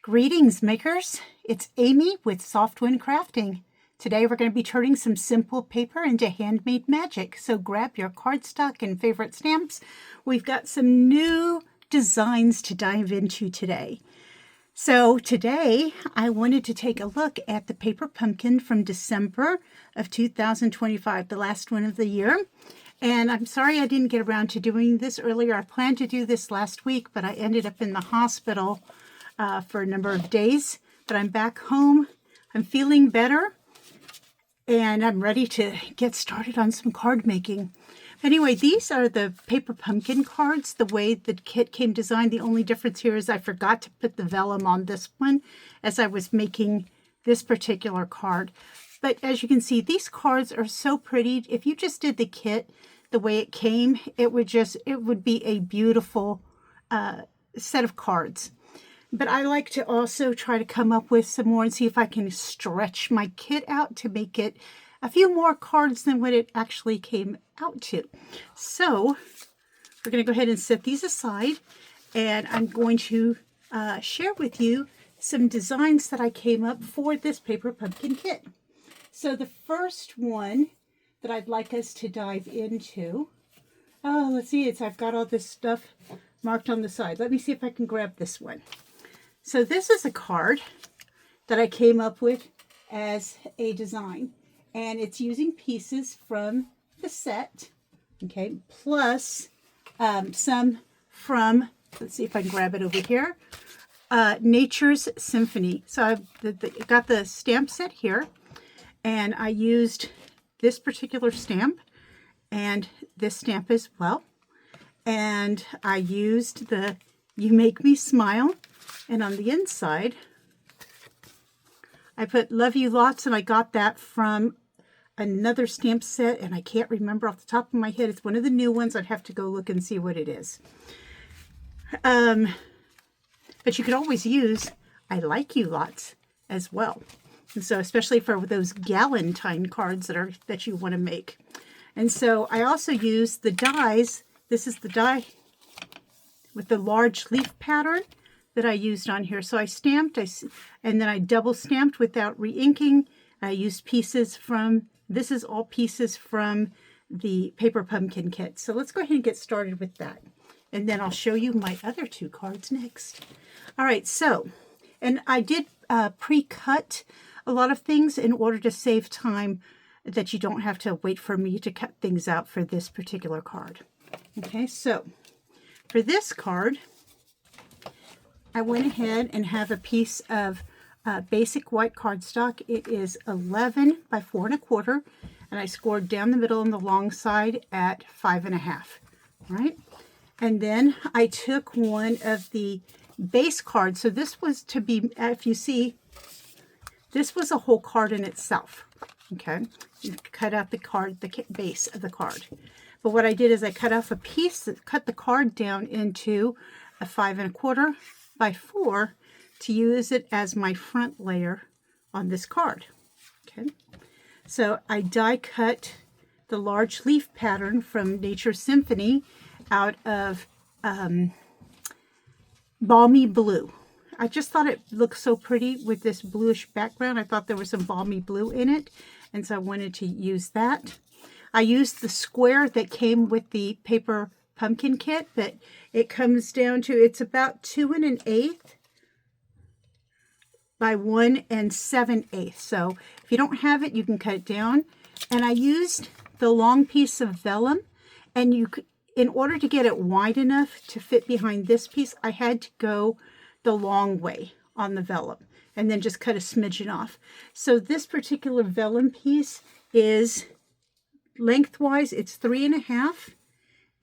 Greetings, makers. It's Amy with Softwind Crafting. Today we're going to be turning some simple paper into handmade magic. So grab your cardstock and favorite stamps. We've got some new designs to dive into today. So today I wanted to take a look at the paper pumpkin from December of 2025, the last one of the year. And I'm sorry I didn't get around to doing this earlier. I planned to do this last week, but I ended up in the hospital for a number of days. But I'm back home. I'm feeling better. And I'm ready to get started on some card making. Anyway, these are the paper pumpkin cards, the way the kit came designed. The only difference here is I forgot to put the vellum on this one as I was making this particular card. But as you can see, these cards are so pretty. If you just did the kit the way it came, it would be a beautiful set of cards. But I like to also try to come up with some more and see if I can stretch my kit out to make it a few more cards than what it actually came out to. So we're going to go ahead and set these aside, and I'm going to share with you some designs that I came up for this paper pumpkin kit. So the first one that I'd like us to dive into, let's see, I've got all this stuff marked on the side. Let me see if I can grab this one. So this is a card that I came up with as a design, and it's using pieces from the set, okay, plus some from, let's see if I can grab it over here, Nature's Symphony. So I've got the stamp set here, and I used this particular stamp and this stamp as well, and I used the You Make Me Smile. And on the inside, I put Love You Lots, and I got that from another stamp set, and I can't remember off the top of my head. It's one of the new ones. I'd have to go look and see what it is. But you could always use I Like You Lots as well. And so especially for those galentine cards that you want to make. And so I also use the dies. This is the die with the large leaf pattern that I used on here. So I stamped, and then I double stamped without re-inking. I used pieces from, this is all pieces from the paper pumpkin kit. So let's go ahead and get started with that. And then I'll show you my other two cards next. All right, so, and I did pre-cut a lot of things in order to save time that you don't have to wait for me to cut things out for this particular card. Okay, so for this card, I went ahead and have a piece of basic white cardstock. It is 11 by 4 1/4, and I scored down the middle and the long side at 5 1/2. Right, and then I took one of the base cards. So this was to be, if you see, this was a whole card in itself. Okay, you cut out the card, the base of the card. But what I did is I cut off a piece, cut the card down into a 5 1/4 by 4 to use it as my front layer on this card. Okay, so I die cut the large leaf pattern from Nature's Symphony out of balmy blue. I just thought it looked so pretty with this bluish background. I thought there was some balmy blue in it, and so I wanted to use that. I used the square that came with the paper pumpkin kit, but it comes down to, it's about 2 1/8 by 1 7/8. So if you don't have it, you can cut it down. And I used the long piece of vellum, and you could, in order to get it wide enough to fit behind this piece, I had to go the long way on the vellum and then just cut a smidgen off. So this particular vellum piece is lengthwise, it's 3 1/2.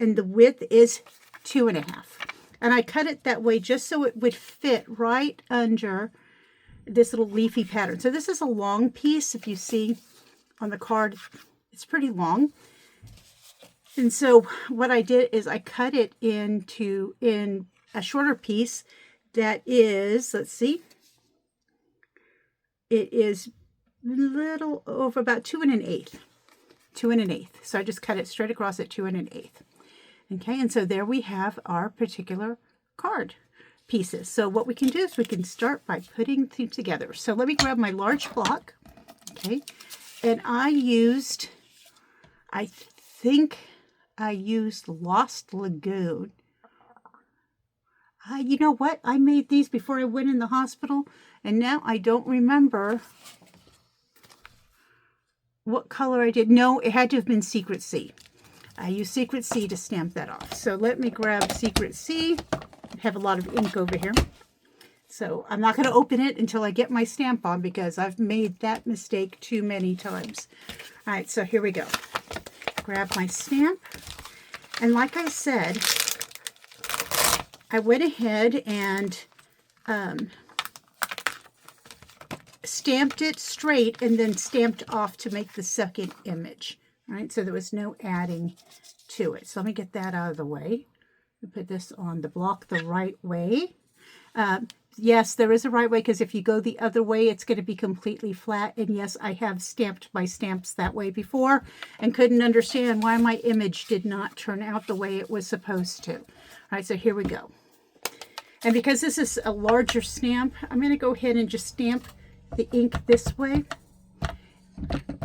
And the width is 2 1/2. And I cut it that way just so it would fit right under this little leafy pattern. So this is a long piece. If you see on the card, it's pretty long. And so what I did is I cut it in a shorter piece that is, let's see, it is little over about 2 1/8. 2 1/8. So I just cut it straight across at 2 1/8. Okay, and so there we have our particular card. pieces. So what we can do is we can start by putting things together. So let me grab my large block, okay, and I think I used Lost Lagoon. You know what? I made these before I went in the hospital, and now I don't remember what color I did. No, it had to have been Secret Sea. I used Secret Sea to stamp that off. So let me grab Secret Sea. I have a lot of ink over here. So I'm not going to open it until I get my stamp on because I've made that mistake too many times. All right, so here we go. Grab my stamp. And like I said, I went ahead and stamped it straight and then stamped off to make the second image. All right, so there was no adding to it. So let me get that out of the way. Put this on the block the right way. Yes, there is a right way because if you go the other way, it's going to be completely flat. And yes, I have stamped my stamps that way before and couldn't understand why my image did not turn out the way it was supposed to. All right, so here we go. And because this is a larger stamp, I'm going to go ahead and just stamp the ink this way.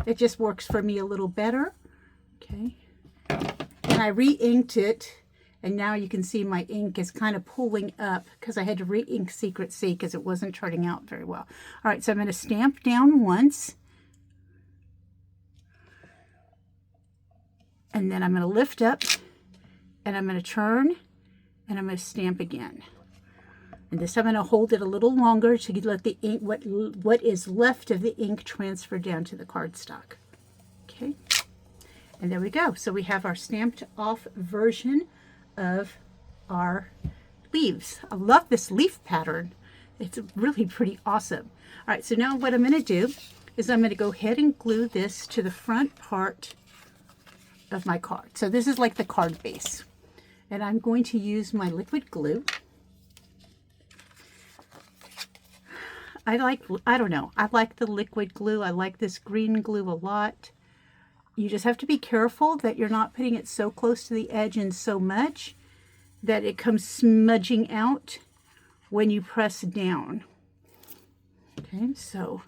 It just works for me a little better. Okay. And I re-inked it. And now you can see my ink is kind of pulling up because I had to re-ink Secret Sea because it wasn't turning out very well. All right, so I'm going to stamp down once. And then I'm going to lift up and I'm going to turn and I'm going to stamp again. And this time I'm going to hold it a little longer to let the ink, what is left of the ink, transfer down to the cardstock. Okay, and there we go. So we have our stamped off version of our leaves. I love this leaf pattern. It's really pretty awesome. All right, so now what I'm going to do is I'm going to go ahead and glue this to the front part of my card. So this is like the card base. And I'm going to use my liquid glue. I like the liquid glue. I like this green glue a lot. You just have to be careful that you're not putting it so close to the edge and so much that it comes smudging out when you press down. Okay, so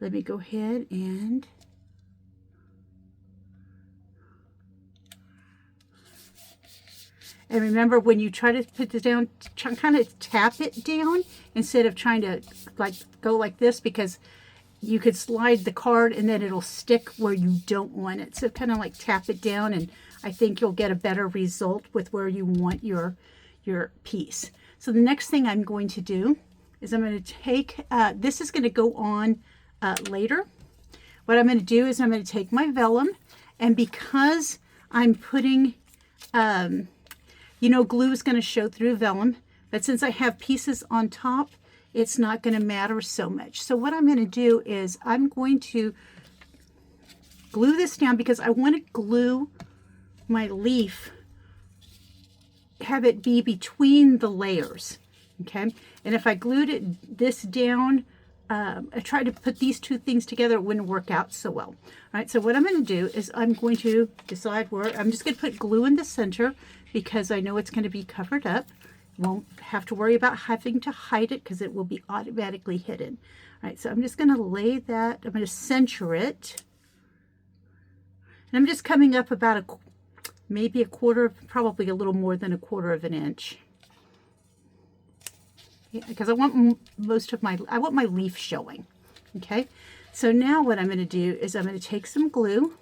let me go ahead and remember when you try to put this down, kind of tap it down instead of trying to go like this, because you could slide the card and then it'll stick where you don't want it. So kind of like tap it down, and I think you'll get a better result with where you want your piece. So the next thing I'm going to do is I'm going to take, this is going to go on later. What I'm going to do is I'm going to take my vellum, and because I'm putting, glue is going to show through vellum, but since I have pieces on top, it's not going to matter so much. So what I'm going to do is I'm going to glue this down because I want to glue my leaf, have it be between the layers. Okay, and if I glued this down, I tried to put these two things together, it wouldn't work out so well. All right, so what I'm going to do is I'm going to decide where, I'm just going to put glue in the center because I know it's going to be covered up. Won't have to worry about having to hide it because it will be automatically hidden. All right, so I'm just going to lay that, I'm going to center it. And I'm just coming up about maybe a quarter, probably a little more than a quarter of an inch. Because I want I want my leaf showing. Okay, so now what I'm going to do is I'm going to take some glue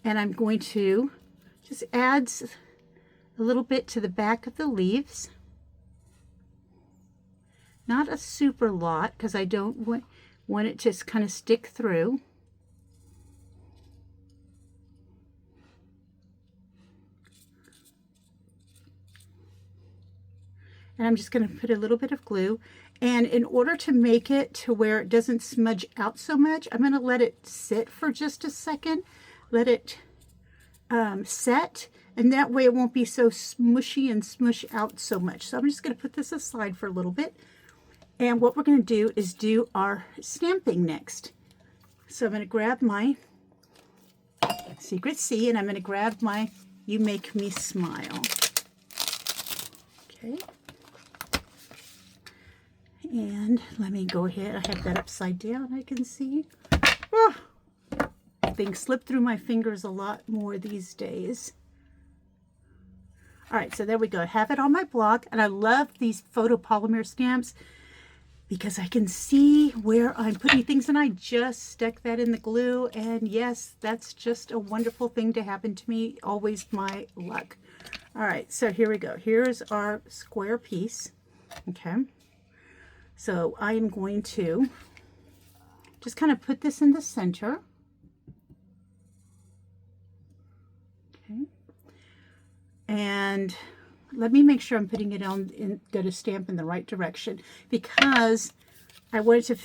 and I'm going to just add a little bit to the back of the leaves. Not a super lot because I don't want it to kind of stick through. And I'm just going to put a little bit of glue. And in order to make it to where it doesn't smudge out so much, I'm going to let it sit for just a second. Let it set. And that way it won't be so smushy and smush out so much. So I'm just going to put this aside for a little bit. And what we're going to do is do our stamping next. So I'm going to grab my Secret Sea and I'm going to grab my You Make Me Smile. Okay. And let me go ahead. I have that upside down, I can see. Oh, things slip through my fingers a lot more these days. All right, so there we go. I have it on my block, and I love these photopolymer stamps because I can see where I'm putting things, and I just stuck that in the glue, and yes, that's just a wonderful thing to happen to me. Always my luck. All right, so here we go. Here's our square piece. Okay, so I am going to just kind of put this in the center. Okay. And let me make sure I'm putting it on and go to stamp in the right direction, because I want it to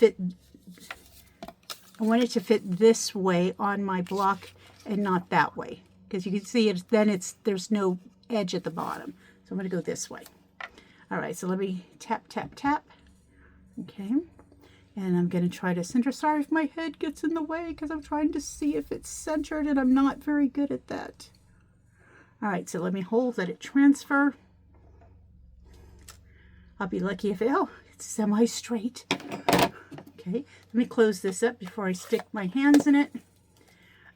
fit this way on my block and not that way, because you can see it then there's no edge at the bottom. So I'm going to go this way. All right, so let me tap, tap, tap. Okay, and I'm going to try to center. Sorry if my head gets in the way because I'm trying to see if it's centered, and I'm not very good at that. All right, so let me let it transfer. I'll be lucky if it's semi-straight. Okay, let me close this up before I stick my hands in it.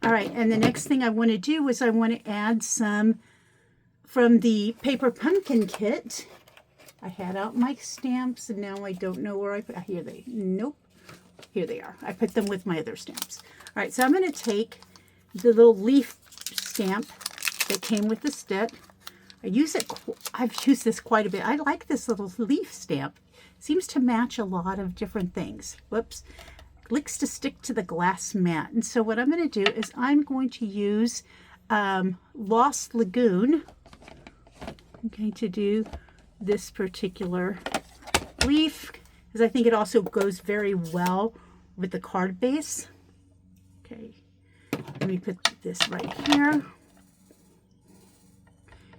All right, and the next thing I want to do is I want to add some from the paper pumpkin kit. I had out my stamps, and now I don't know where I put. Nope, here they are. I put them with my other stamps. All right, so I'm going to take the little leaf stamp that came with the stick. I've used this quite a bit. I like this little leaf stamp. Seems to match a lot of different things. Whoops. Likes to stick to the glass mat. And so what I'm going to do is I'm going to use Lost Lagoon. I'm going to do this particular leaf because I think it also goes very well with the card base. Okay, let me put this right here.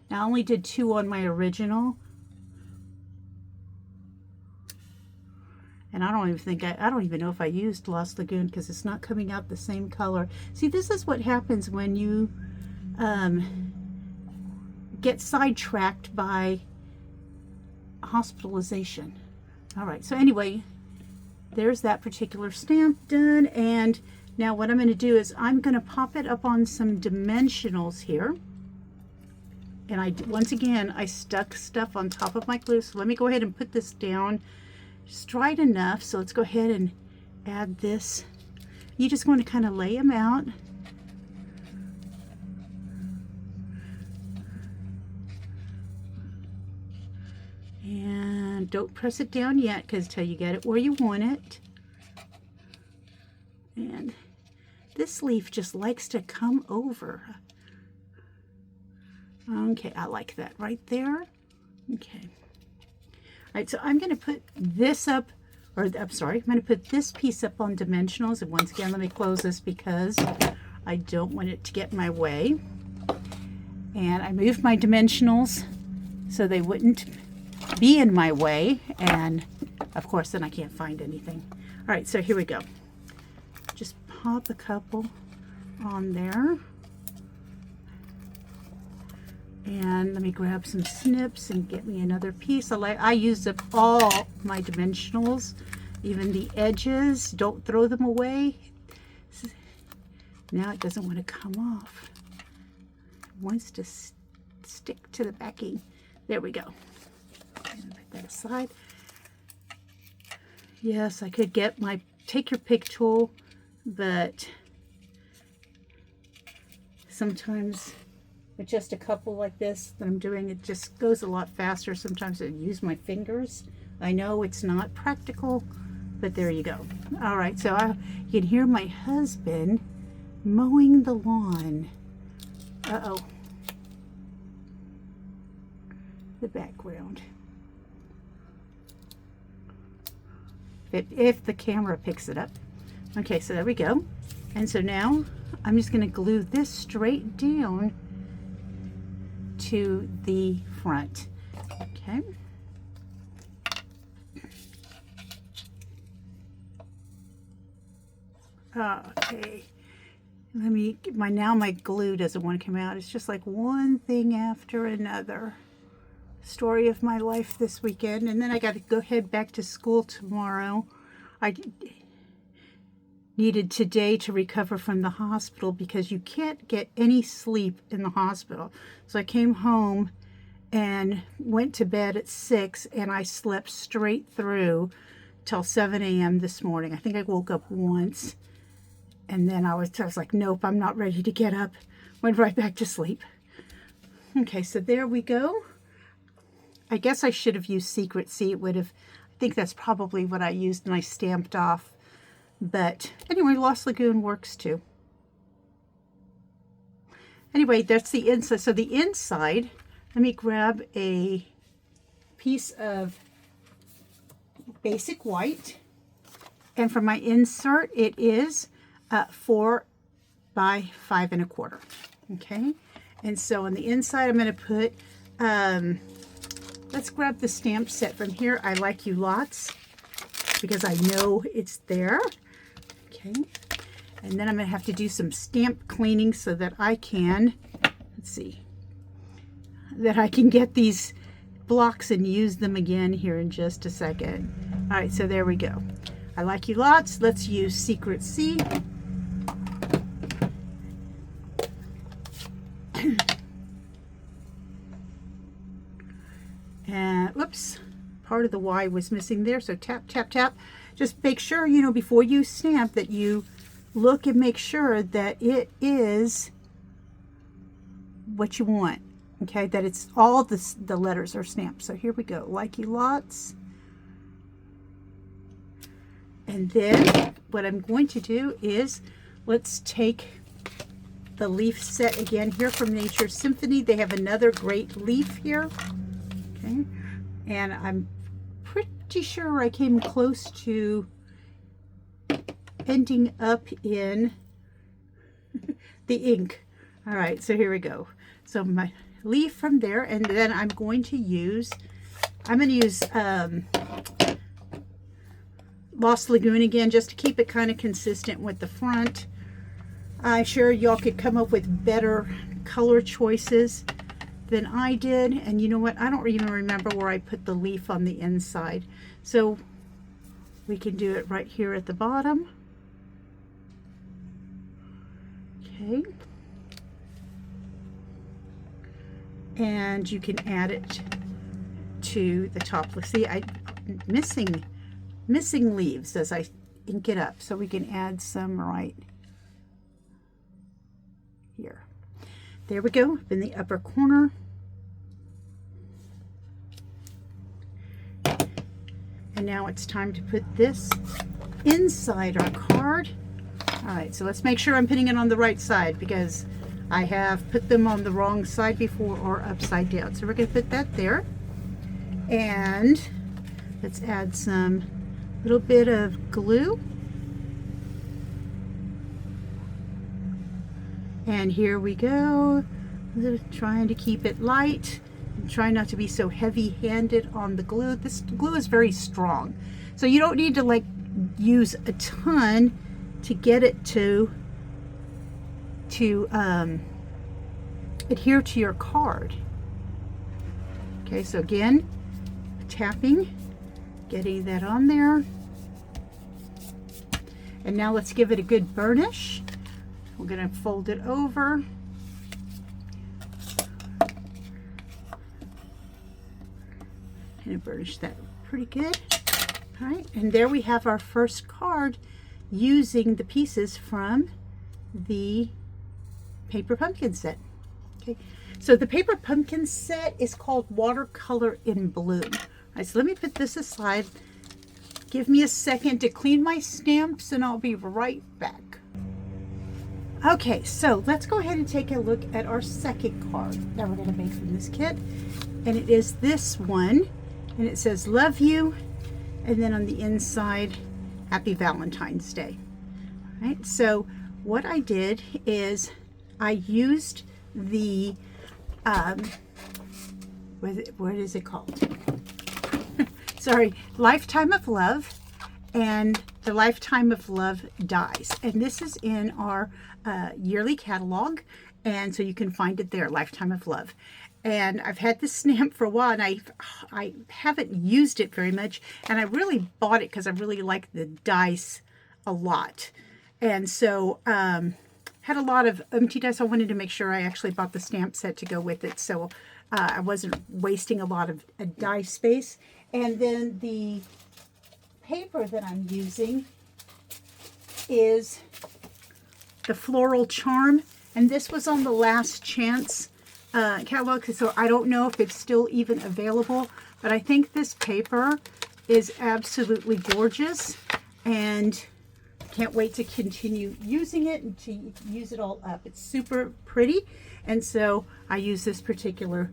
Now, I only did 2 on my original. And I don't even know if I used Lost Lagoon because it's not coming out the same color. See, this is what happens when you get sidetracked by hospitalization. All right, so anyway, there's that particular stamp done. And now what I'm going to do is I'm going to pop it up on some dimensionals here. And once again, I stuck stuff on top of my glue. So let me go ahead and put this down just right enough. So let's go ahead and add this. You just want to kind of lay them out. And don't press it down yet, because till you get it where you want it. And this leaf just likes to come over. Okay, I like that right there. Okay. All right, so I'm going to put this up, or I'm sorry, I'm going to put this piece up on dimensionals. And once again, let me close this because I don't want it to get in my way. And I moved my dimensionals so they wouldn't be in my way. And of course, then I can't find anything. All right, so here we go. Just pop a couple on there. And let me grab some snips and get me another piece. I used up all my dimensionals, even the edges. Don't throw them away. Now it doesn't want to come off. It wants to stick to the backing. There we go. And put that aside. Yes, I could get my take your pick tool, but sometimes with just a couple like this that I'm doing, it just goes a lot faster. Sometimes I use my fingers. I know it's not practical, but there you go. All right, so you can hear my husband mowing the lawn. Uh-oh. The background. If the camera picks it up. Okay, so there we go. And so now I'm just going to glue this straight down to the front. Okay. Okay. Let me get now my glue doesn't want to come out. It's just like one thing after another. story of my life this weekend, and then I got to go head back to school tomorrow. I needed today to recover from the hospital because you can't get any sleep in the hospital. So I came home and went to bed at 6, and I slept straight through till 7 a.m. this morning. I think I woke up once, and then I was like, nope, I'm not ready to get up. Went right back to sleep. Okay, so there we go. I guess I should have used Secret C. It would have, I think that's probably what I used, and I stamped off. But anyway, Lost Lagoon works too. Anyway, that's the inside. So the inside, let me grab a piece of basic white. And for my insert, it is 4 by 5 1/4. Okay. And so on the inside, I'm going to put, let's grab the stamp set from here. I Like You Lots, because I know it's there. Okay. And then I'm going to have to do some stamp cleaning so that I can, let's see, that I can get these blocks and use them again here in just a second. All right, so there we go. I Like You Lots. Let's use Secret C. And whoops, part of the Y was missing there, so tap, tap, tap. Just make sure, you know, before you stamp, that you look and make sure that it is what you want. Okay, that it's all the letters are stamped. So here we go. Like You Lots. And then what I'm going to do is, let's take the leaf set again here from Nature Symphony. They have another great leaf here. Okay, and I'm pretty sure I came close to ending up in the ink. All right, so here we go. So my leaf from there, and then I'm going to use Lost Lagoon again, just to keep it kind of consistent with the front. I'm sure y'all could come up with better color choices than I did. And you know what? I don't even remember where I put the leaf on the inside. So we can do it right here at the bottom. Okay. And you can add it to the top. Let's see, I'm missing leaves as I ink it up. So we can add some right here. There we go, up in the upper corner. And now it's time to put this inside our card. All right, so let's make sure I'm putting it on the right side, because I have put them on the wrong side before, or upside down. So we're going to put that there. And let's add some little bit of glue. And here we go. Trying to keep it light and try not to be so heavy-handed on the glue. This glue is very strong, so you don't need to like use a ton to get it to adhere to your card. Okay, so again, tapping, getting that on there. And now let's give it a good burnish. We're going to fold it over. And burnish that pretty good. All right, and there we have our first card using the pieces from the Paper Pumpkin set. Okay, so the Paper Pumpkin set is called Watercolor in Bloom. All right, so let me put this aside. Give me a second to clean my stamps, and I'll be right back. Okay, so let's go ahead and take a look at our second card that we're going to make from this kit. And it is this one, and it says love you, and then on the inside, happy Valentine's Day. All right, so what I did is I used the what is it called? Sorry, Lifetime of Love, and the Lifetime of Love dies. And this is in our yearly catalog, and so you can find it there, Lifetime of Love. And I've had this stamp for a while, and I haven't used it very much. And I really bought it because I really like the dice a lot. And so had a lot of empty dice. I wanted to make sure I actually bought the stamp set to go with it, so I wasn't wasting a lot of die space. And then the paper that I'm using is the Floral Charm, and this was on the Last Chance catalog, so I don't know if it's still even available, but I think this paper is absolutely gorgeous, and can't wait to continue using it and to use it all up. It's super pretty, and so I use this particular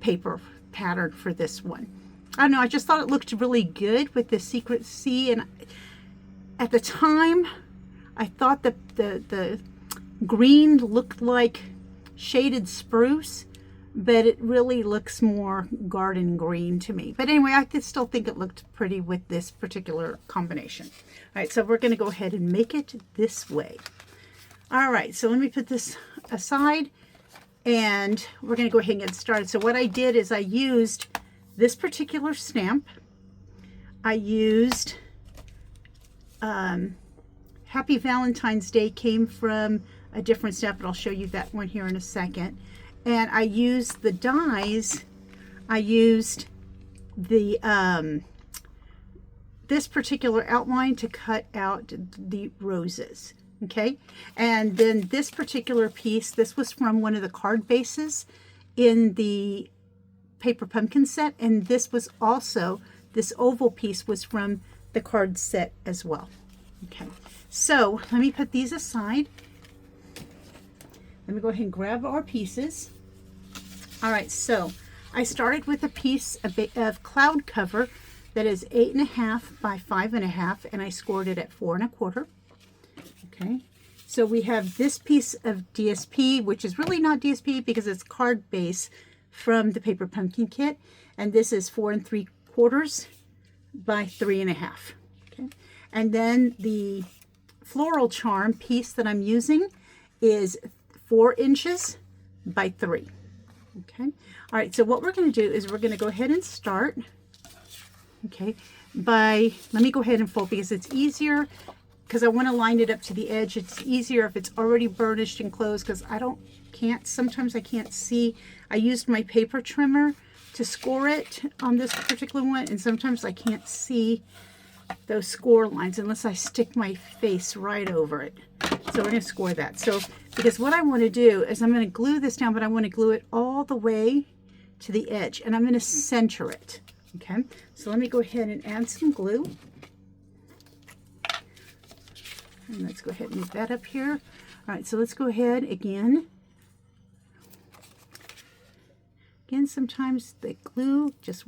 paper pattern for this one. I don't know, I just thought it looked really good with the Secret Sea, and at the time I thought that the green looked like shaded spruce, but it really looks more garden green to me. But anyway, I still think it looked pretty with this particular combination. All right, so we're going to go ahead and make it this way. All right, so let me put this aside, and we're going to go ahead and get started. So what I did is I used this particular stamp. I used Happy Valentine's Day came from a different stamp, but I'll show you that one here in a second. And I used the dies. I used the this particular outline to cut out the roses. Okay, and then this particular piece, this was from one of the card bases in the Paper Pumpkin set, and this was also, this oval piece was from the card set as well. Okay, so let me put these aside. Let me go ahead and grab our pieces. All right, so I started with a piece of cloud cover that is 8.5 by 5.5, and I scored it at 4 1/4. Okay, so we have this piece of DSP, which is really not DSP because it's card base from the Paper Pumpkin kit, and this is 4 3/4 by 3.5. Okay, and then the Floral Charm piece that I'm using is 4 inches by 3. Okay, all right, so what we're going to do is we're going to go ahead and start, okay, let me go ahead and fold because it's easier, because I want to line it up to the edge. It's easier if it's already burnished and closed, because sometimes I can't see. I used my paper trimmer to score it on this particular one, and sometimes I can't see those score lines unless I stick my face right over it. So we're going to score that. So because what I want to do is I'm going to glue this down, but I want to glue it all the way to the edge, and I'm going to center it. Okay, so let me go ahead and add some glue. And let's go ahead and move that up here. All right, so let's go ahead again. Again, sometimes the glue just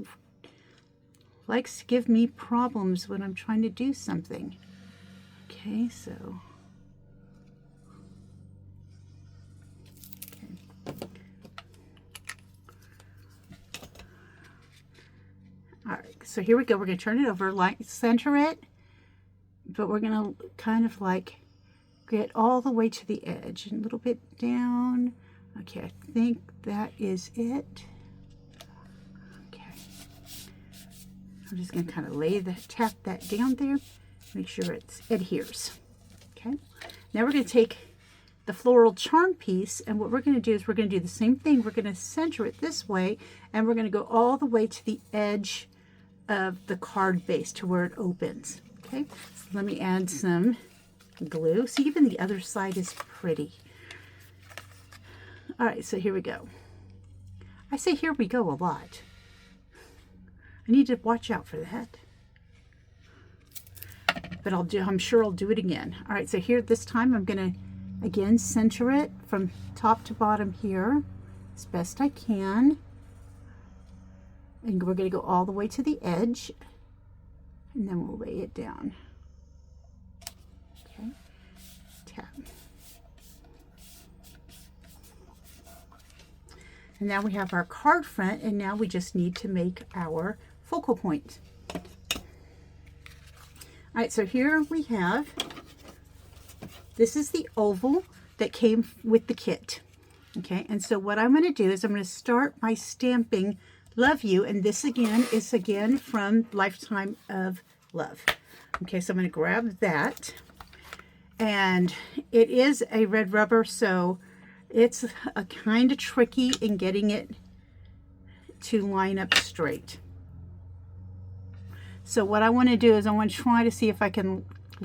likes to give me problems when I'm trying to do something. Okay, so. Okay. All right, so here we go. We're going to turn it over, center it, but we're going to kind of like get all the way to the edge and a little bit down. Okay, I think that is it. I'm just going to kind of tap that down there, make sure it adheres. Okay, now we're going to take the Floral Charm piece, and what we're going to do is we're going to do the same thing. We're going to center it this way, and we're going to go all the way to the edge of the card base to where it opens. Okay, so let me add some glue. See, even the other side is pretty. All right, so here we go. I say here we go a lot. I need to watch out for that. But I'm sure I'll do it again. All right, so here this time I'm going to again center it from top to bottom here as best I can. And we're going to go all the way to the edge, and then we'll lay it down. Okay, tap. And now we have our card front, and now we just need to make our focal point. All right, so here we have, this is the oval that came with the kit. Okay, and so what I'm going to do is I'm going to start by stamping Love You, and this again is again from Lifetime of Love. Okay, so I'm going to grab that, and it is a red rubber, so it's a kind of tricky in getting it to line up straight. So what I want to do is I want to try to see if I can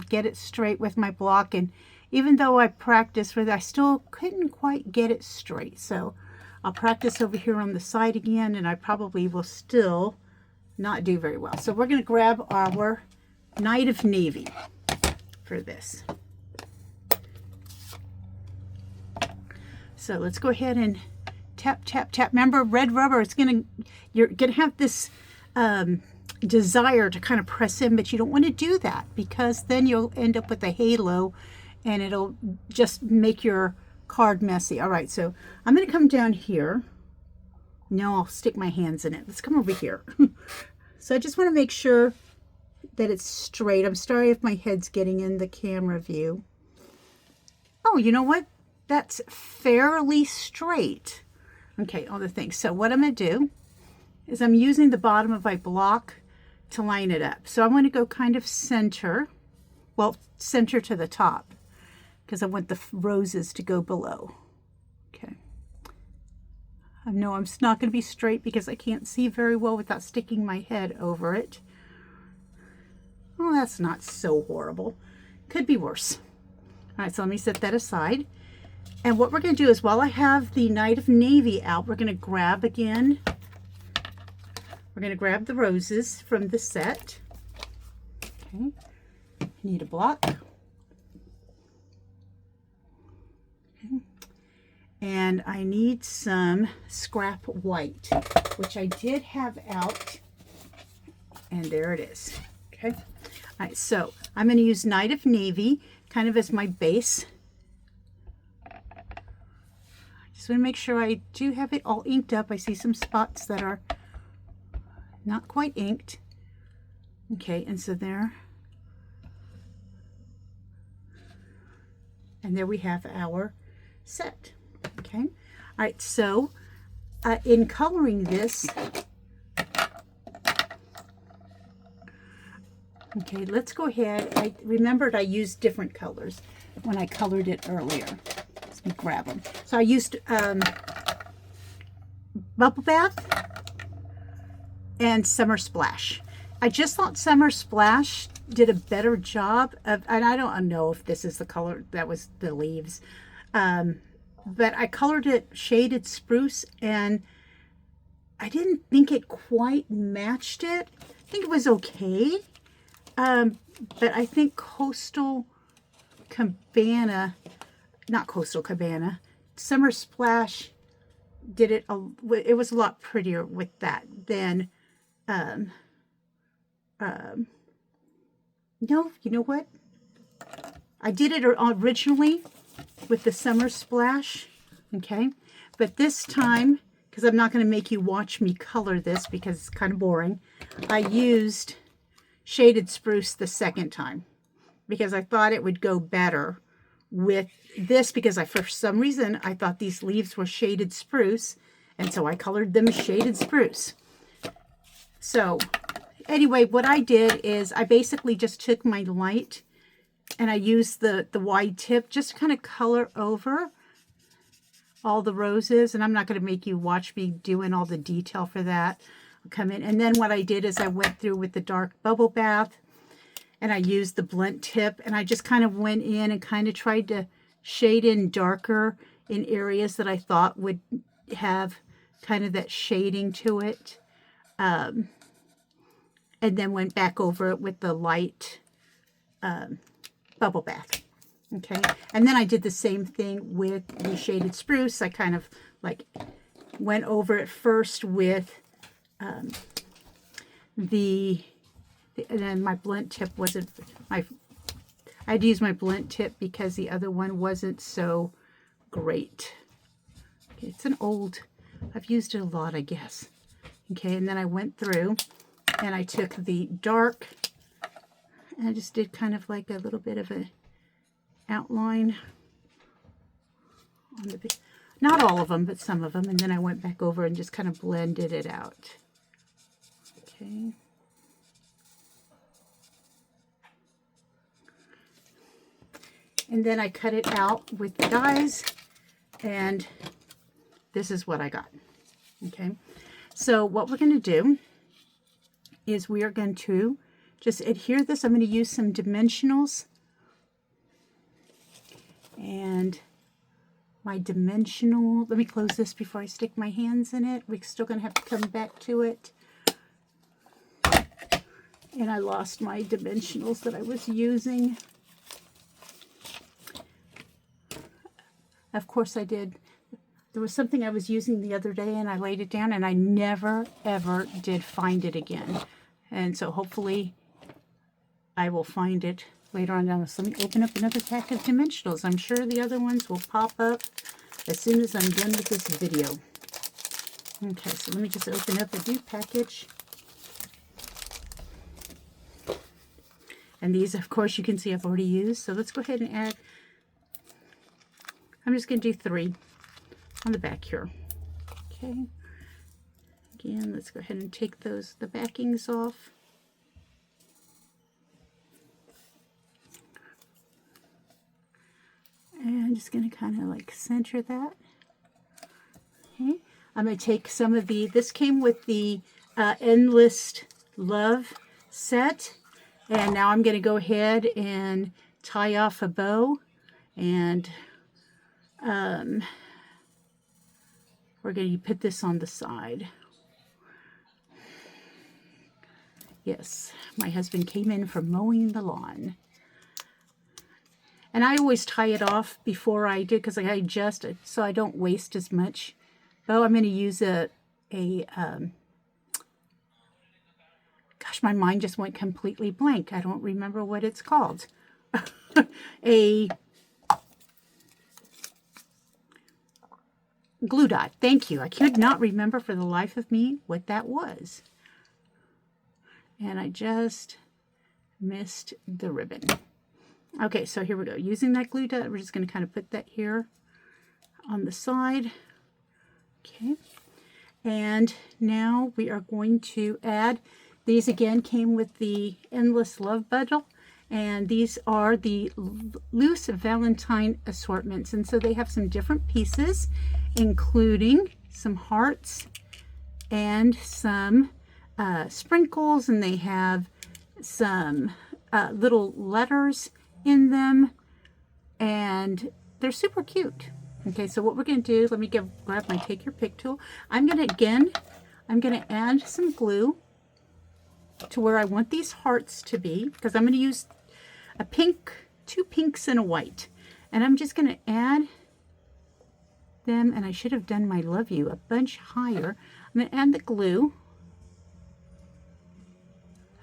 get it straight with my block, and even though I practiced with it, I still couldn't quite get it straight. So I'll practice over here on the side again, and I probably will still not do very well. So we're going to grab our Night of Navy for this. So let's go ahead and tap, tap, tap. Remember, red rubber, you're gonna have this desire to kind of press in, but you don't want to do that because then you'll end up with a halo and it'll just make your card messy. All right, so I'm going to come down here. No, I'll stick my hands in it. Let's come over here. So I just want to make sure that it's straight. I'm sorry if my head's getting in the camera view. Oh, you know what? That's fairly straight. Okay, all the things. So what I'm going to do is I'm using the bottom of my block to line it up. So I'm going to go kind of center, well, center to the top, because I want the roses to go below. Okay. I know I'm not going to be straight because I can't see very well without sticking my head over it. Oh, that's not so horrible. Could be worse. All right, so let me set that aside. And what we're going to do is while I have the Night of Navy out, we're going to grab again. We're going to grab the roses from the set. Okay. I need a block. Okay. And I need some scrap white, which I did have out. And there it is. Okay. All right, so I'm going to use Night of Navy kind of as my base. Just want to make sure I do have it all inked up. I see some spots that are not quite inked. Okay, and so there. And there we have our set. Okay. All right, so in coloring this, okay, let's go ahead. I remembered I used different colors when I colored it earlier. Let me grab them. So I used Bubble Bath and Summer Splash. I just thought Summer Splash did a better job of, and I don't know if this is the color that was the leaves, but I colored it Shaded Spruce, and I didn't think it quite matched it. I think it was okay, but I think Coastal Cabana, not Coastal Cabana, Summer Splash did it, it was a lot prettier with that than, no, you know what? I did it originally with the Summer Splash, okay? But this time, because I'm not going to make you watch me color this because it's kind of boring, I used Shaded Spruce the second time because I thought it would go better with this because for some reason I thought these leaves were Shaded Spruce, and so I colored them Shaded Spruce. So anyway, what I did is I basically just took my light and I used the wide tip just to kind of color over all the roses, and I'm not going to make you watch me doing all the detail for that. I'll come in, and then what I did is I went through with the dark Bubble Bath and I used the blunt tip, and I just kind of went in and kind of tried to shade in darker in areas that I thought would have kind of that shading to it. And then went back over it with the light Bubble Bath. Okay, and then I did the same thing with the Shaded Spruce. I kind of like went over it first with and then my blunt tip wasn't, I had to use my blunt tip because the other one wasn't so great. Okay, it's an old, I've used it a lot, I guess. Okay, and then I went through and I took the dark and I just did kind of like a little bit of a outline on the, Not all of them, but some of them. And then I went back over and just kind of blended it out. Okay. And then I cut it out with the dies, and this is what I got. Okay. So what we're going to do is we are going to just adhere this. I'm going to use some dimensionals. And my dimensional, let me close this before I stick my hands in it. We're still going to have to come back to it. And I lost my dimensionals that I was using. Of course I did. There was something I was using the other day and I laid it down and I never ever did find it again. And so hopefully I will find it later on down this. Let me open up another pack of dimensionals. I'm sure the other ones will pop up as soon as I'm done with this video. Okay, so let me just open up a new package. And these, of course, you can see I've already used. So let's go ahead and add, I'm just going to do 3 on the back here. Okay. Again, let's go ahead and take the backings off. And I'm just going to kind of like center that. Okay. I'm going to take some of this came with the Endless Love set. And now I'm going to go ahead and tie off a bow. And we're going to put this on the side. Yes, my husband came in from mowing the lawn. And I always tie it off before I do because I adjust it so I don't waste as much. Oh, I'm going to use gosh, my mind just went completely blank. I don't remember what it's called. A glue dot. Thank you. I could not remember for the life of me what that was. And I just missed the ribbon. Okay, so here we go. Using that glue dot, we're just going to kind of put that here on the side. Okay. And now we are going to add, these again came with the Endless Love bundle. And these are the loose Valentine assortments. And so they have some different pieces, including some hearts and some sprinkles. And they have some little letters in them. And they're super cute. Okay, so what we're going to do, let me grab my Take Your Pick tool. I'm going to add some glue to where I want these hearts to be, because I'm going to use a pink, 2 pinks and a white. And I'm just going to add them, and I should have done my Love You a bunch higher. I'm going to add the glue.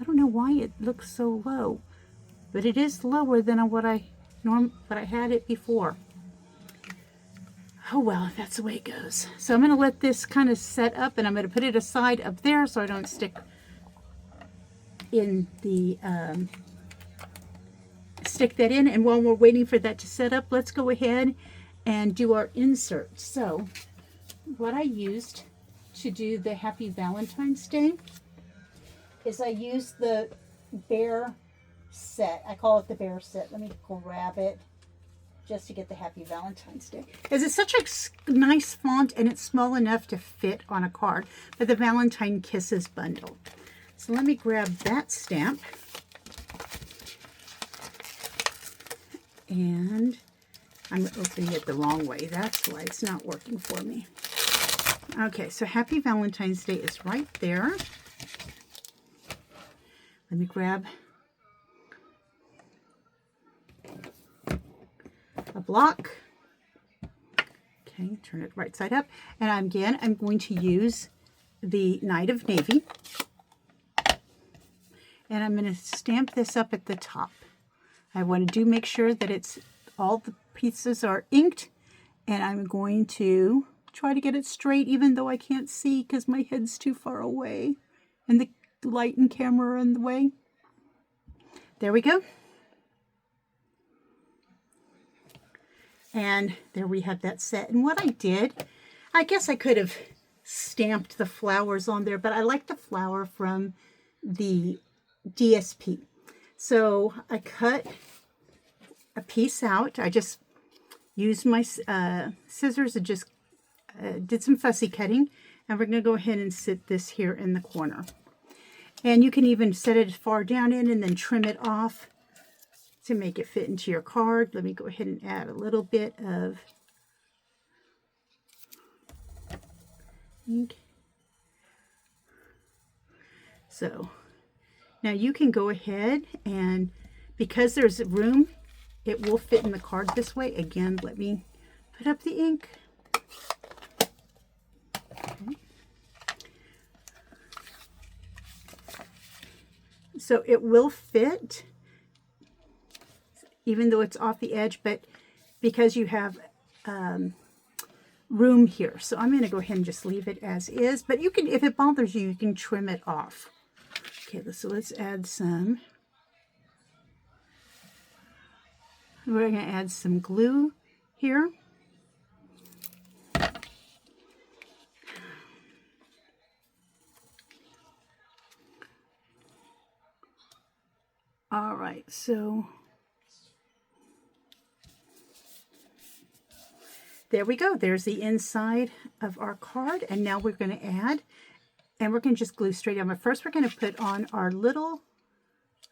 I don't know why it looks so low, but it is lower than what I had it before. Oh well, that's the way it goes. So I'm going to let this kind of set up, and I'm going to put it aside up there so I don't stick in the stick that in. And while we're waiting for that to set up, let's go ahead and do our insert. So what I used to do the Happy Valentine's Day is I used the Bear set. I call it the Bear set. Let me grab it just to get the Happy Valentine's Day. Because it's such a nice font and it's small enough to fit on a card. But the Valentine Kisses bundle. So let me grab that stamp. And I'm opening it the wrong way. That's why it's not working for me. Okay, so Happy Valentine's Day is right there. Let me grab a block. Okay, turn it right side up. And I'm going to use the Night of Navy. And I'm going to stamp this up at the top. I want to make sure that all the pieces are inked. And I'm going to try to get it straight, even though I can't see because my head's too far away. And the light and camera are in the way. There we go. And there we have that set. And what I did, I guess I could have stamped the flowers on there, but I like the flower from the DSP. So I cut a piece out. I just used my scissors and just did some fussy cutting. And we're going to go ahead and sit this here in the corner. And you can even set it as far down in and then trim it off to make it fit into your card. Let me go ahead and add a little bit of ink. So now you can go ahead and, because there's room, it will fit in the card this way. Again, let me put up the ink. Okay. So it will fit, even though it's off the edge, but because you have room here. So I'm going to go ahead and just leave it as is, but you can, if it bothers you, you can trim it off. Okay, so let's add some. We're going to add some glue here. All right, so there we go. There's the inside of our card. And now we're going to add, and we're going to just glue straight on. But first we're going to put on our little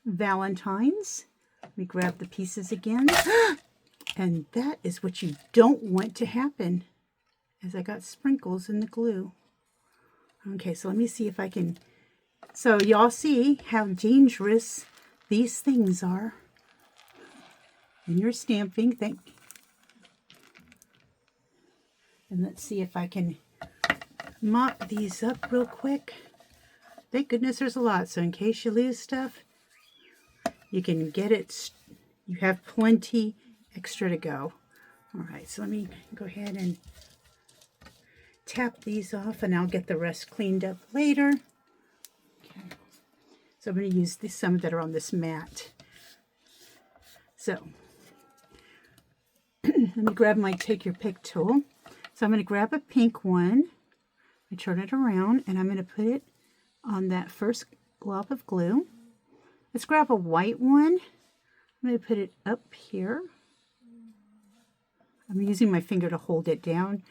Valentines. Let me grab the pieces again. And that is what you don't want to happen, as I got sprinkles in the glue. Okay, so let me see if I can. So y'all see how dangerous these things are when you're stamping. And let's see if I can mop these up real quick. Thank goodness there's a lot, so in case you lose stuff, you can get it. You have plenty extra to go. All right, so let me go ahead and tap these off, and I'll get the rest cleaned up later. Okay. So I'm going to use some that are on this mat. So let me grab my take your pick tool. So I'm going to grab a pink one, I turn it around, and I'm going to put it on that first glob of glue. Let's grab a white one. I'm going to put it up here. I'm using my finger to hold it down.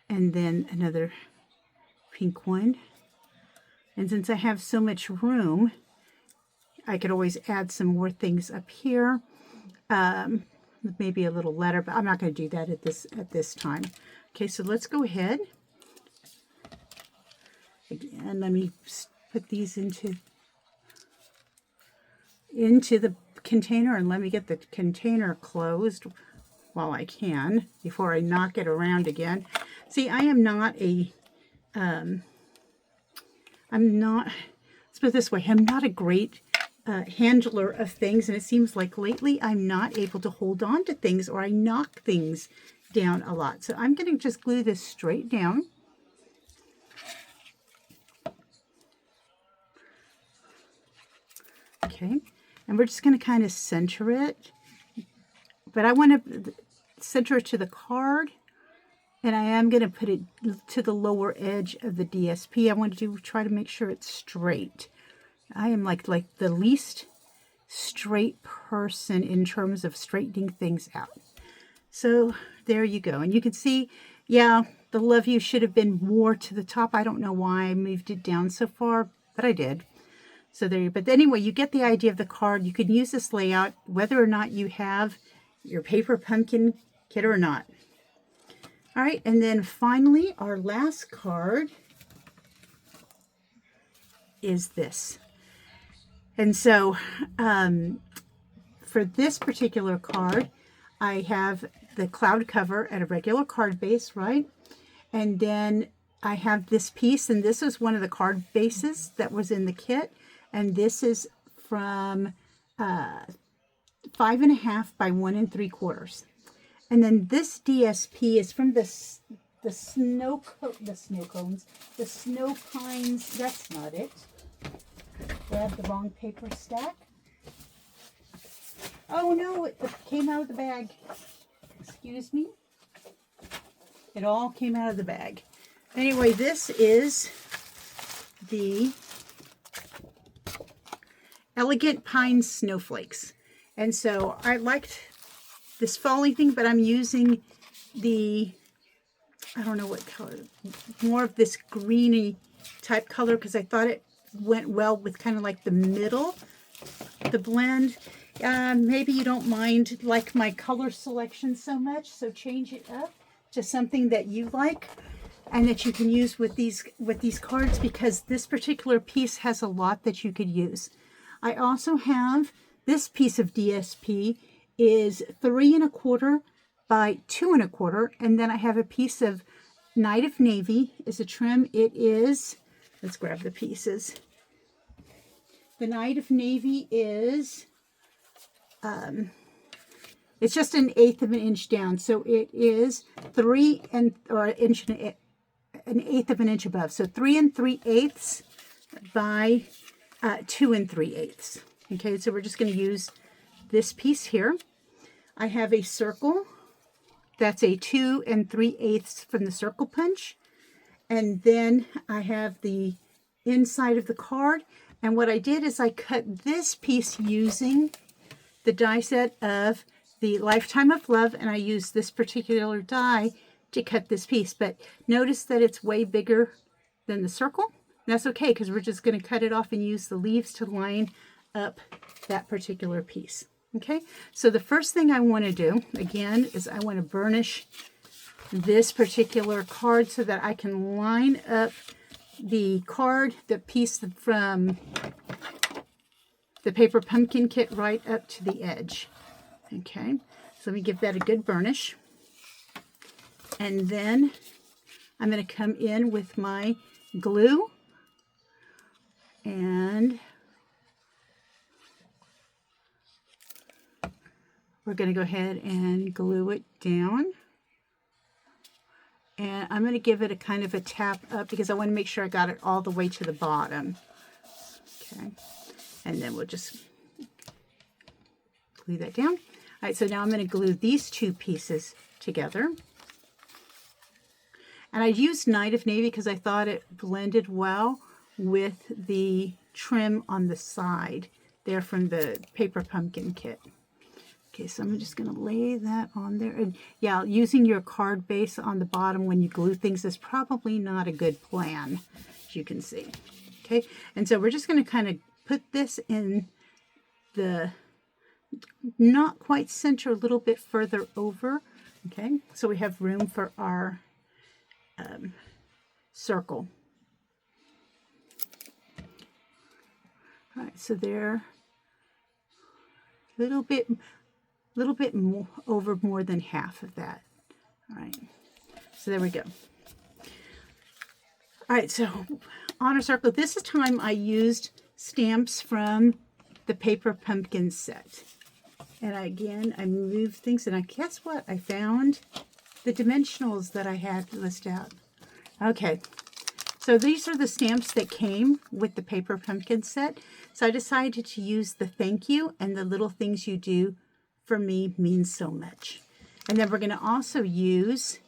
And then another pink one. And since I have so much room, I could always add some more things up here. Maybe a little letter, but I'm not going to do that at this time. Okay, so let's go ahead. Again, let me put these into the container, and let me get the container closed while I can before I knock it around again. See, I am not a, let's put it this way, I'm not a great handler of things, and it seems like lately I'm not able to hold on to things, or I knock things down a lot. So I'm going to just glue this straight down. Okay, and we're just going to kind of center it, but I want to center it to the card, and I am going to put it to the lower edge of the DSP. I want to try to make sure it's straight. I am like the least straight person in terms of straightening things out. So there you go. And you can see, yeah, the love you should have been more to the top. I don't know why I moved it down so far, but I did. So there you go. But anyway, you get the idea of the card. You can use this layout whether or not you have your paper pumpkin kit or not. All right, and then finally, our last card is this. And so for this particular card, I have the cloud cover at a regular card base, right? And then I have this piece, and this is one of the card bases that was in the kit. And this is from 5.5 by 1 3/4. And then this DSP is from the snow pines. That's not it. Grab the wrong paper stack. Oh no, it came out of the bag. Excuse me. It all came out of the bag. Anyway, this is the Elegant Pine Snowflakes. And so I liked this falling thing, but I'm using the, I don't know what color, more of this greeny type color because I thought it went well with kind of like the middle, the blend. Maybe you don't mind like my color selection so much, so change it up to something that you like and that you can use with these cards, because this particular piece has a lot that you could use. I also have this piece of DSP is 3 1/4 by 2 1/4, and then I have a piece of Night of Navy is a trim. It is, let's grab the pieces. The Night of Navy is it's just 1/8 of an inch down, so it is 3 or an eighth of an inch above, so 3 3/8 by 2 3/8. Okay, so we're just going to use this piece here. I have a circle that's a 2 3/8 from the circle punch, and then I have the inside of the card. And what I did is I cut this piece using the die set of the Lifetime of Love, and I used this particular die to cut this piece. But notice that it's way bigger than the circle. That's okay, because we're just going to cut it off and use the leaves to line up that particular piece. Okay, so the first thing I want to do, again, is I want to burnish this particular card so that I can line up the card, the piece from the paper pumpkin kit right up to the edge. Okay, so let me give that a good burnish. And then I'm going to come in with my glue and we're going to go ahead and glue it down. And I'm going to give it a kind of a tap up because I want to make sure I got it all the way to the bottom. Okay, and then we'll just glue that down. All right, so now I'm going to glue these two pieces together. And I used Night of Navy because I thought it blended well with the trim on the side there from the paper pumpkin kit. Okay, so I'm just going to lay that on there. And yeah, using your card base on the bottom when you glue things is probably not a good plan, as you can see. Okay, and so we're just going to kind of put this in the not quite center, a little bit further over. Okay, so we have room for our circle. All right, so there, little bit more, over more than half of that. All right, so there we go. All right, so on our circle, this is time I used stamps from the paper pumpkin set. And I moved things, and I guess what? I found the dimensionals that I had to list out. Okay, so these are the stamps that came with the paper pumpkin set. So I decided to use the thank you and the little things you do for me means so much. And then we're going to also use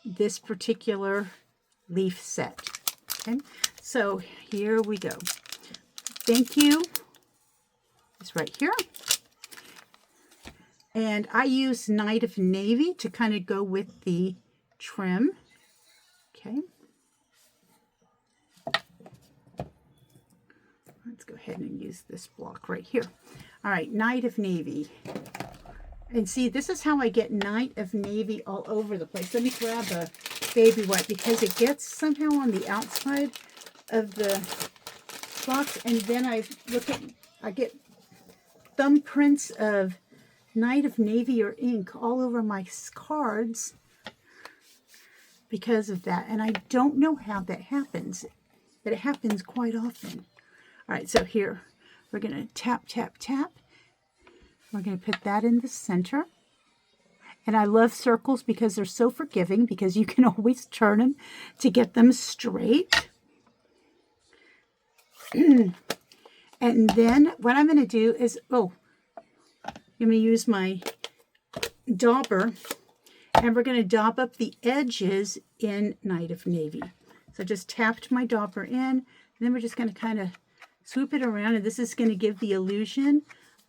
this particular leaf set. Okay, so here we go. Thank you. It's right here. And I use Night of Navy to kind of go with the trim. Okay. Let's go ahead and use this block right here. All right, Night of Navy. And see, this is how I get Night of Navy all over the place. Let me grab a baby wipe because it gets somehow on the outside of the box. And then I get thumbprints of Night of Navy or ink all over my cards because of that. And I don't know how that happens, but it happens quite often. All right, so here we're going to tap, tap, tap. We're going to put that in the center. And I love circles because they're so forgiving because you can always turn them to get them straight. And then what I'm going to do is, I'm going to use my dauber And we're going to dab up the edges in Night of Navy. So I just tapped my dauber in, and then we're just going to kind of swoop it around, and this is going to give the illusion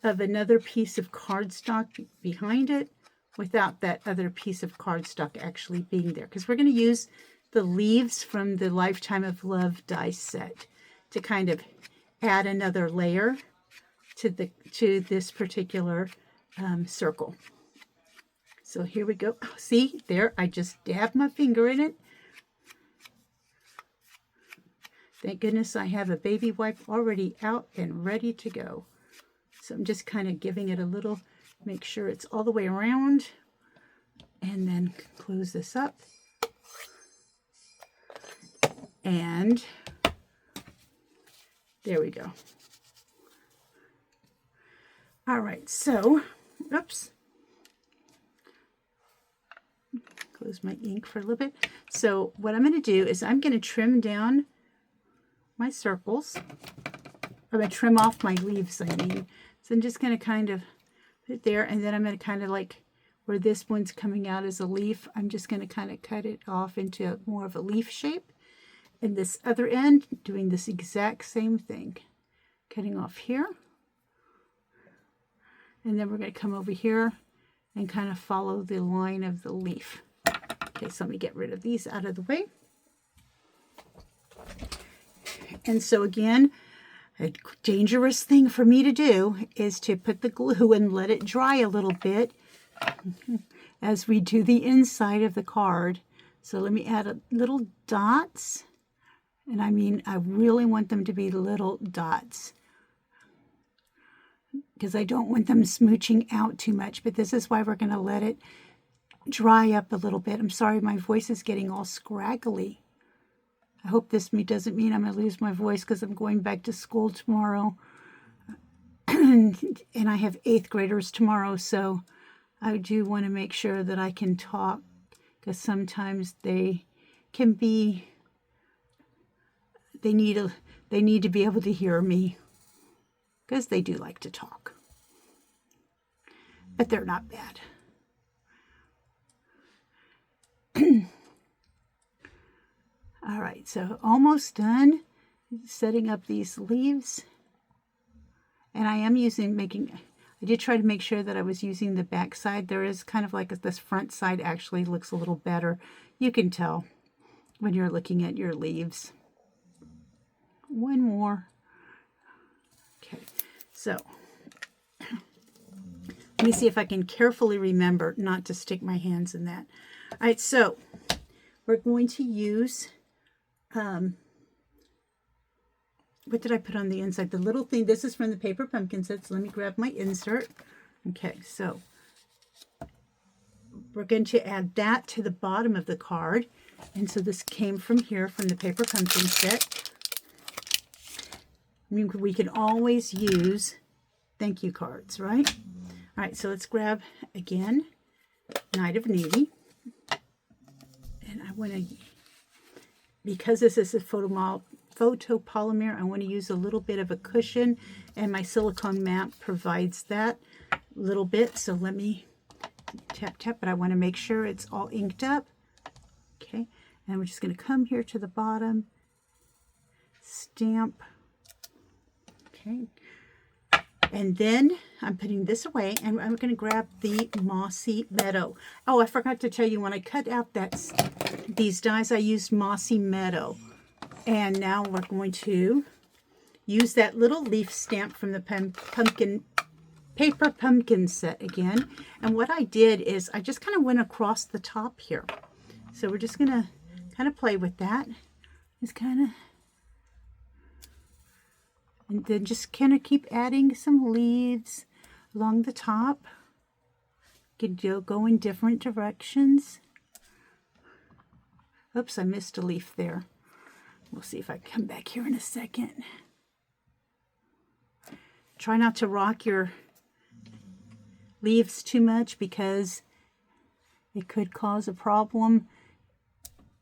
of another piece of cardstock behind it without that other piece of cardstock actually being there. Because we're going to use the leaves from the Lifetime of Love die set to kind of add another layer to this particular circle. So here we go. Oh, see, there, I just dabbed my finger in it. Thank goodness I have a baby wipe already out and ready to go. So I'm just kind of giving it a little, make sure it's all the way around, and then close this up. And there we go. All right, so, oops. Close my ink for a little bit. So what I'm going to do is I'm going to trim down my circles. I'm going to trim off my leaves, I mean. So I'm just going to kind of put it there, and then I'm going to kind of like where this one's coming out as a leaf, I'm just going to kind of cut it off into more of a leaf shape. And this other end, doing this exact same thing. Cutting off here. And then we're going to come over here and kind of follow the line of the leaf. Okay, so let me get rid of these out of the way. And so again, a dangerous thing for me to do is to put the glue and let it dry a little bit as we do the inside of the card. So let me add a little dots. And I mean, I really want them to be little dots, because I don't want them smooching out too much, but this is why we're going to let it dry up a little bit. I'm sorry, my voice is getting all scraggly. I hope this doesn't mean I'm going to lose my voice, because I'm going back to school tomorrow. And I have 8th graders tomorrow, so I do want to make sure that I can talk, because sometimes they can be, they need to be able to hear me, because they do like to talk. But they're not bad. All right, so almost done setting up these leaves. And I am I did try to make sure that I was using the back side. There is kind of like this front side actually looks a little better. You can tell when you're looking at your leaves. One more. Okay, so let me see if I can carefully remember not to stick my hands in that. All right, so we're going to use, what did I put on the inside? The little thing, this is from the paper pumpkin set, so let me grab my insert. Okay, so we're going to add that to the bottom of the card. And so this came from here, from the paper pumpkin set. I mean, we can always use thank you cards, right? All right, so let's grab, again, Night of Navy. And I want to, because this is a photopolymer, I want to use a little bit of a cushion, and my silicone mat provides that little bit. So let me tap, tap, but I want to make sure it's all inked up. Okay, and we're just going to come here to the bottom, stamp. Okay, and then I'm putting this away, and I'm going to grab the Mossy Meadow. Oh, I forgot to tell you, when I cut out these dies, I used Mossy Meadow. And now we're going to use that little leaf stamp from the paper pumpkin set again. And what I did is I just kind of went across the top here. So we're just going to kind of play with that. Just kind of, and then just kind of keep adding some leaves along the top. You can go in different directions. Oops, I missed a leaf there. We'll see if I can come back here in a second. Try not to rock your leaves too much, because it could cause a problem,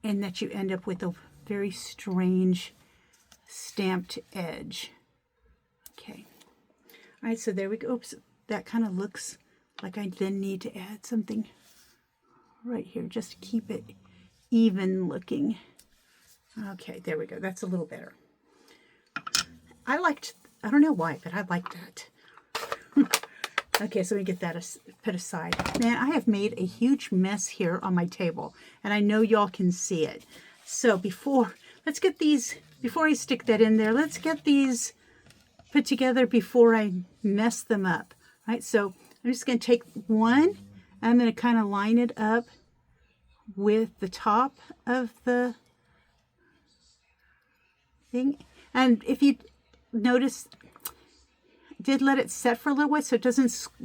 and that you end up with a very strange stamped edge. Okay. All right, so there we go. Oops, that kind of looks like I then need to add something right here, just to keep it even looking. Okay, there we go. That's a little better. I don't know why, but I like that. Okay, so we get that put aside. Man, I have made a huge mess here on my table, and I know y'all can see it. So let's get these, before I stick that in there, let's get these put together before I mess them up. Right, so I'm just going to take one, and I'm going to kind of line it up with the top of the thing. And if you notice, did let it set for a little while, so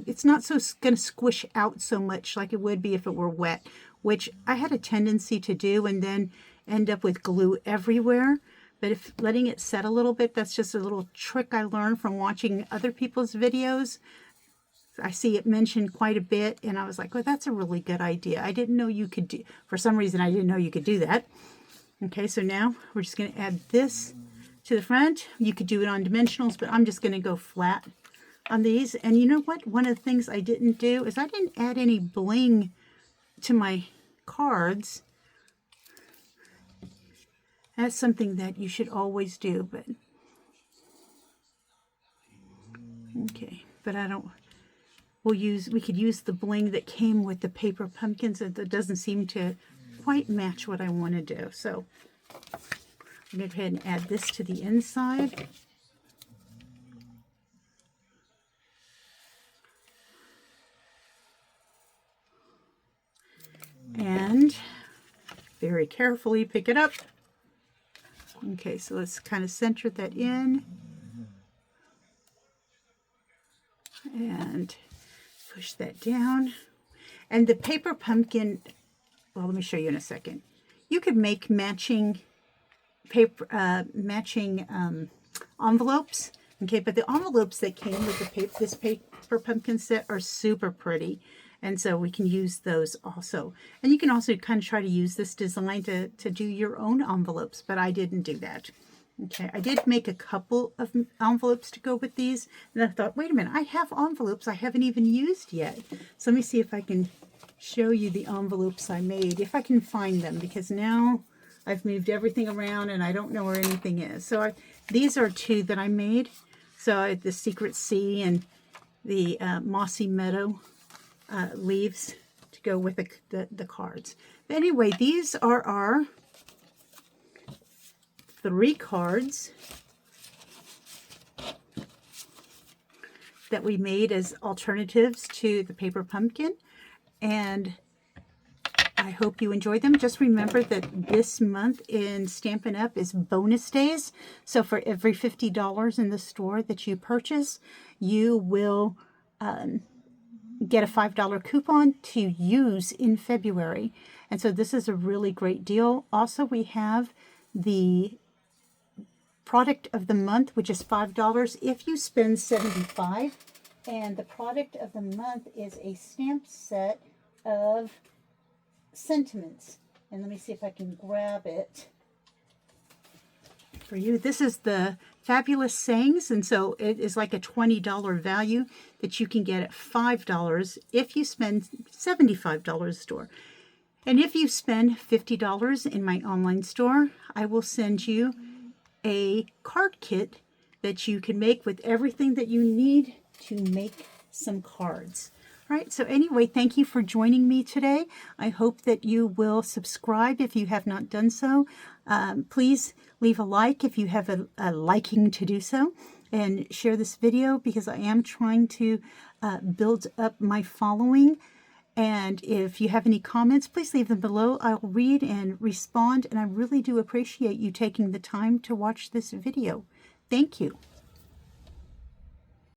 it's not so going to squish out so much like it would be if it were wet, which I had a tendency to do and then end up with glue everywhere. But if letting it set a little bit, that's just a little trick I learned from watching other people's videos. I see it mentioned quite a bit, and I was like, well, that's a really good idea. I didn't know you could do, for some reason I didn't know you could do that. Okay, so now we're just going to add this to the front. You could do it on dimensionals, but I'm just going to go flat on these. And you know what? One of the things I didn't do is I didn't add any bling to my cards. That's something that you should always do, but okay, but I don't, we could use the bling that came with the paper pumpkins. That doesn't seem to quite match what I want to do. So I'm going to go ahead and add this to the inside. And very carefully pick it up. Okay, so let's kind of center that in. And push that down. And the paper pumpkin, well, let me show you in a second. You could make matching paper, envelopes. Okay, but the envelopes that came with this paper pumpkin set are super pretty. And so we can use those also. And you can also kind of try to use this design to do your own envelopes, but I didn't do that. Okay, I did make a couple of envelopes to go with these. And I thought, wait a minute, I have envelopes I haven't even used yet. So let me see if I can show you the envelopes I made, if I can find them, because now I've moved everything around and I don't know where anything is. So these are two that I made. So the Secret Sea and the Mossy Meadow leaves to go with the cards. But anyway, these are our 3 cards that we made as alternatives to the paper pumpkin, and I hope you enjoyed them. Just remember that this month in Stampin' Up! Is bonus days, so for every $50 in the store that you purchase, you will get a $5 coupon to use in February. And so this is a really great deal. Also, we have the product of the month, which is $5 if you spend $75. And the product of the month is a stamp set of sentiments. And let me see if I can grab it for you. This is the Fabulous Sayings, and so it is like a $20 value that you can get at $5 if you spend $75 store. And if you spend $50 in my online store, I will send you a card kit that you can make with everything that you need to make some cards. All right, so anyway, thank you for joining me today. I hope that you will subscribe if you have not done so. Please leave a like if you have a liking to do so, and share this video because I am trying to build up my following. And if you have any comments, please leave them below. I'll read and respond, and I really do appreciate you taking the time to watch this video. Thank you.